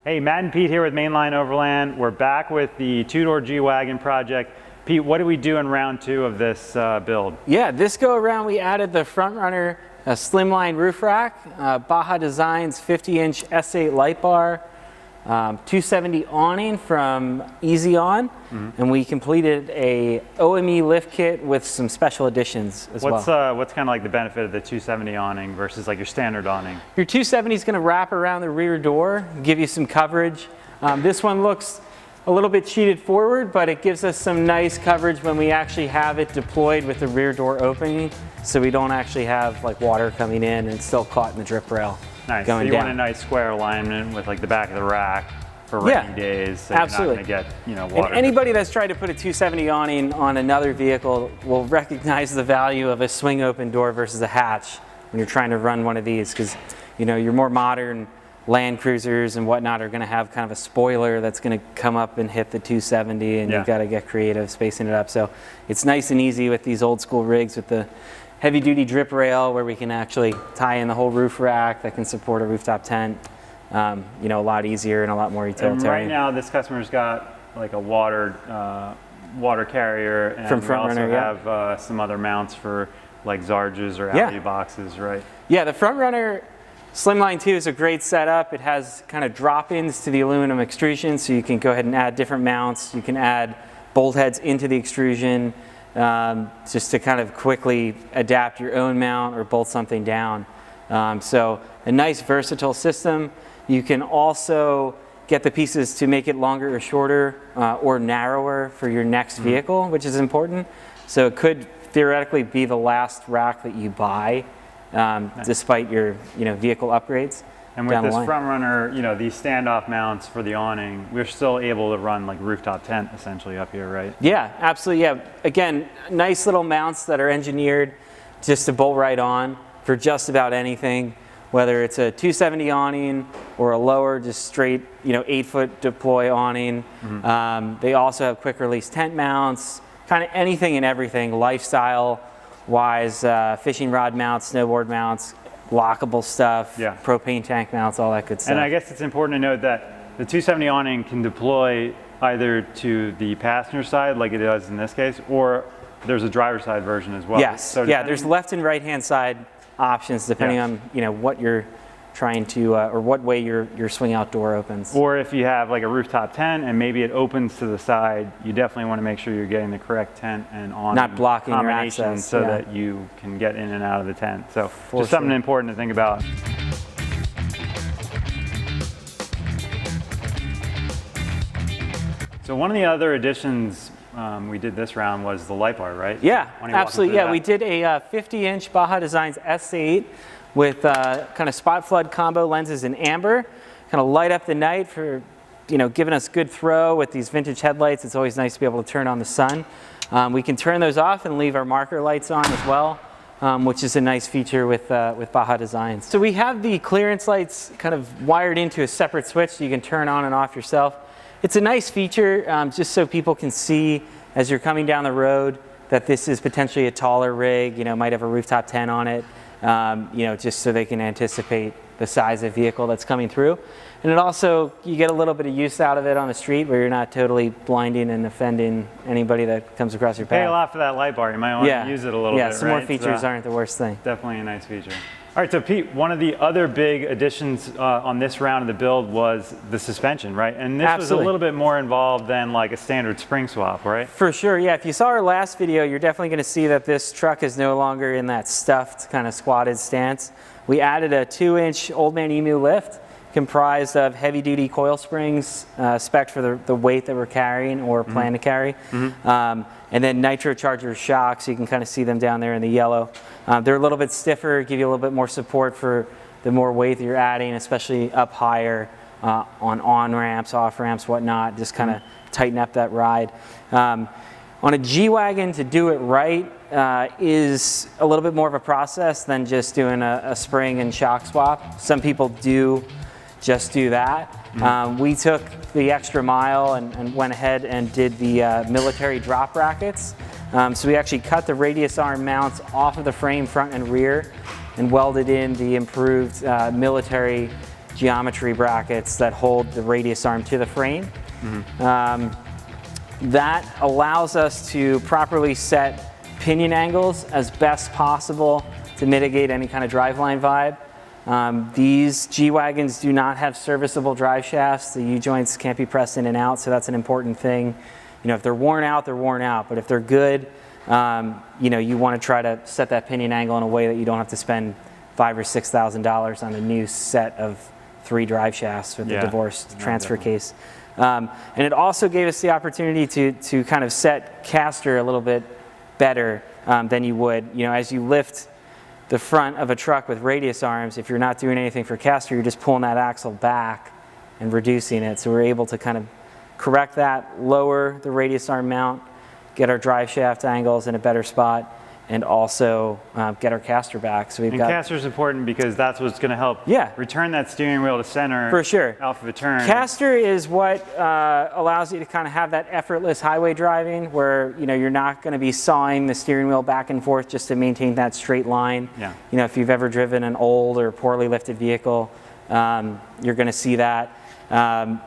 Hey, Matt and Pete here with Mainline Overland. We're back with the two-door G-Wagen project. Pete, what did we do in round 2 of this build? Yeah, this go around we added the FrontRunner slimline roof rack, Baja Designs 50-inch S8 Lightbar, 270 awning from Eezi-Awn, and we completed a OME lift kit with some special additions as well. What's kind of like the benefit of the 270 awning versus like your standard awning? Your 270 is going to wrap around the rear door, give you some coverage. This one looks a little bit sheeted forward, but it gives us some nice coverage when we actually have it deployed with the rear door opening, so we don't actually have like water coming in and still caught in the drip rail. Nice. Going so you down. want a nice square alignment with like the back of the rack for rainy days, so absolutely. you're not going to get water. And anybody that's tried to put a 270 awning on another vehicle will recognize the value of a swing open door versus a hatch when you're trying to run one of these, because your more modern Land Cruisers and whatnot are going to have kind of a spoiler that's going to come up and hit the 270, and you've got to get creative spacing it up. So it's nice and easy with these old school rigs with the heavy duty drip rail where we can actually tie in the whole roof rack that can support a rooftop tent. A lot easier and a lot more utilitarian. And right now this customer's got like a water carrier, and from we FrontRunner, also have some other mounts for like Zarges or Audi boxes, right? Yeah, the FrontRunner Slimline 2 is a great setup. It has kind of drop-ins to the aluminum extrusion, so you can go ahead and add different mounts. You can add bolt heads into the extrusion just to kind of quickly adapt your own mount or bolt something down. So a nice versatile system. You can also get the pieces to make it longer or shorter or narrower for your next vehicle, which is important. So it could theoretically be the last rack that you buy, despite your vehicle upgrades. And with this FrontRunner, these standoff mounts for the awning, we're still able to run like rooftop tent essentially up here, right? Yeah, absolutely. Yeah, again, nice little mounts that are engineered just to bolt right on for just about anything, whether it's a 270 awning or a lower, just straight 8-foot deploy awning. They also have quick release tent mounts, kind of anything and everything, lifestyle wise, fishing rod mounts, snowboard mounts, lockable stuff, propane tank mounts, all that good stuff. And I guess it's important to note that the 270 awning can deploy either to the passenger side like it does in this case, or there's a driver's side version as well. Yes, so there's left and right hand side options depending on what you're trying to or what way your swing out door opens. Or if you have like a rooftop tent and maybe it opens to the side, you definitely want to make sure you're getting the correct tent and awning not blocking your combination access, so that you can get in and out of the tent. So just something important to think about. So one of the other additions we did this round was the Lightbar, right? Yeah, absolutely. Yeah, we did a 50-inch Baja Designs S8 with kind of spot flood combo lenses in amber, kind of light up the night for giving us good throw with these vintage headlights. It's always nice to be able to turn on the sun. We can turn those off and leave our marker lights on as well, which is a nice feature with Baja Designs. So we have the clearance lights kind of wired into a separate switch so you can turn on and off yourself. It's a nice feature just so people can see as you're coming down the road that this is potentially a taller rig, might have a rooftop tent on it, just so they can anticipate the size of vehicle that's coming through. And it also, you get a little bit of use out of it on the street where you're not totally blinding and offending anybody that comes across your path. Pay a lot for that light bar. You might want to use it a little bit, Yeah, some more features aren't the worst thing. Definitely a nice feature. All right, so Pete, one of the other big additions on this round of the build was the suspension, right? And this was a little bit more involved than like a standard spring swap, right? For sure, yeah. If you saw our last video, you're definitely going to see that this truck is no longer in that stuffed kind of squatted stance. We added a 2-inch Old Man Emu lift comprised of heavy-duty coil springs, spec'd for the weight that we're carrying or plan to carry. And then nitrocharger shocks, you can kind of see them down there in the yellow. They're a little bit stiffer, give you a little bit more support for the more weight that you're adding, especially up higher on on-ramps, off-ramps, whatnot, just kind of tighten up that ride. On a G-Wagen, to do it right is a little bit more of a process than just doing a spring and shock swap. Some people do just do that. We took the extra mile and went ahead and did the military drop brackets. So we actually cut the radius arm mounts off of the frame front and rear and welded in the improved military geometry brackets that hold the radius arm to the frame. That allows us to properly set pinion angles as best possible to mitigate any kind of driveline vibe. These G-Wagons do not have serviceable drive shafts. The U-joints can't be pressed in and out, so that's an important thing. You know, if they're worn out, they're worn out. But if they're good, you know, you want to try to set that pinion angle in a way that you don't have to spend $5,000 or $6,000 on a new set of 3 drive shafts with the divorced transfer case. And it also gave us the opportunity to kind of set caster a little bit better than you would. You know, as you lift the front of a truck with radius arms, if you're not doing anything for caster, you're just pulling that axle back and reducing it. So we're able to kind of correct that, lower the radius arm mount, get our drive shaft angles in a better spot, and also get our caster back. So caster is important because that's what's going to help return that steering wheel to center. For sure. Off of a turn. Caster is what allows you to kind of have that effortless highway driving where, you know, you're not going to be sawing the steering wheel back and forth just to maintain that straight line. Yeah. You know, if you've ever driven an old or poorly lifted vehicle, you're going to see that.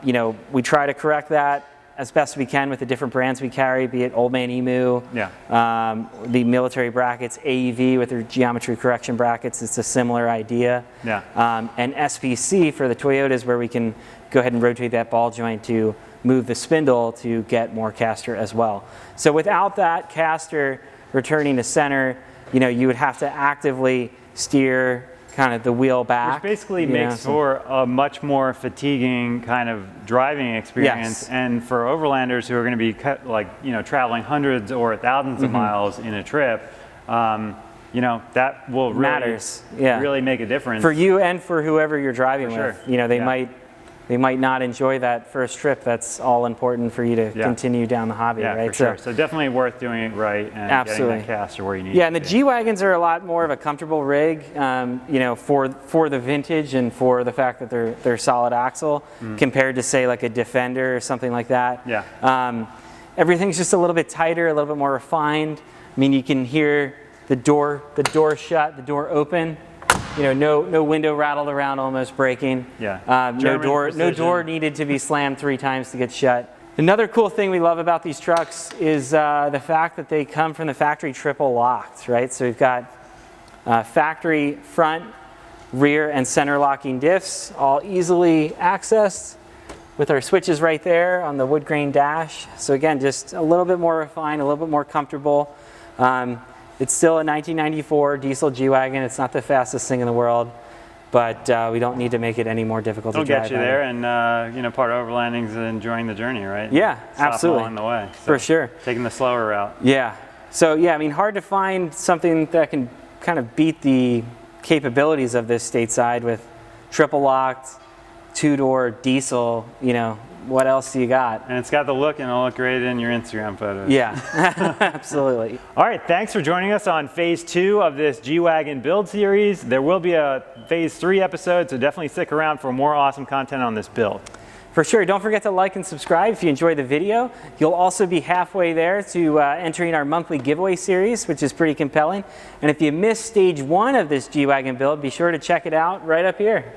You know, we try to correct that as best we can with the different brands we carry, be it Old Man Emu, the military brackets, AEV with their geometry correction brackets, it's a similar idea. And SPC for the Toyotas, where we can go ahead and rotate that ball joint to move the spindle to get more caster as well. So without that caster returning to center, you know, you would have to actively steer kind of the wheel back. Which basically makes for a much more fatiguing kind of driving experience. And for overlanders who are going to be traveling hundreds or thousands of miles in a trip, you know, that will really make a difference. For you and for whoever you're driving with. You know, they might not enjoy that first trip. That's all important for you to continue down the hobby, right? For sure. So definitely worth doing it right and getting that caster where you need it. Yeah, and the G-Wagons are a lot more of a comfortable rig, you know, for the vintage and for the fact that they're solid axle compared to, say, like a Defender or something like that. Everything's just a little bit tighter, a little bit more refined. I mean, you can hear the door shut, the door open. You know, no window rattled around, almost breaking. No door needed to be slammed 3 times to get shut. Another cool thing we love about these trucks is the fact that they come from the factory triple locked, right? So we've got factory front, rear, and center locking diffs, all easily accessed with our switches right there on the wood grain dash. So again, just a little bit more refined, a little bit more comfortable. It's still a 1994 diesel G-Wagon. It's not the fastest thing in the world, but we don't need to make it any more difficult to drive. It'll get you there, and you know, part of overlanding is enjoying the journey, right? Yeah, absolutely. Along the way. For sure. Taking the slower route. Yeah. So yeah, I mean, hard to find something that can kind of beat the capabilities of this stateside with triple locked, 2-door diesel. You know, what else do you got? And it's got the look, and it'll look great in your Instagram photos. Yeah, absolutely. All right, thanks for joining us on phase 2 of this G-Wagon build series. There will be a phase 3 episode, so definitely stick around for more awesome content on this build. For sure. Don't forget to like and subscribe if you enjoyed the video. You'll also be halfway there to entering our monthly giveaway series, which is pretty compelling. And if you missed stage 1 of this G-Wagon build, be sure to check it out right up here.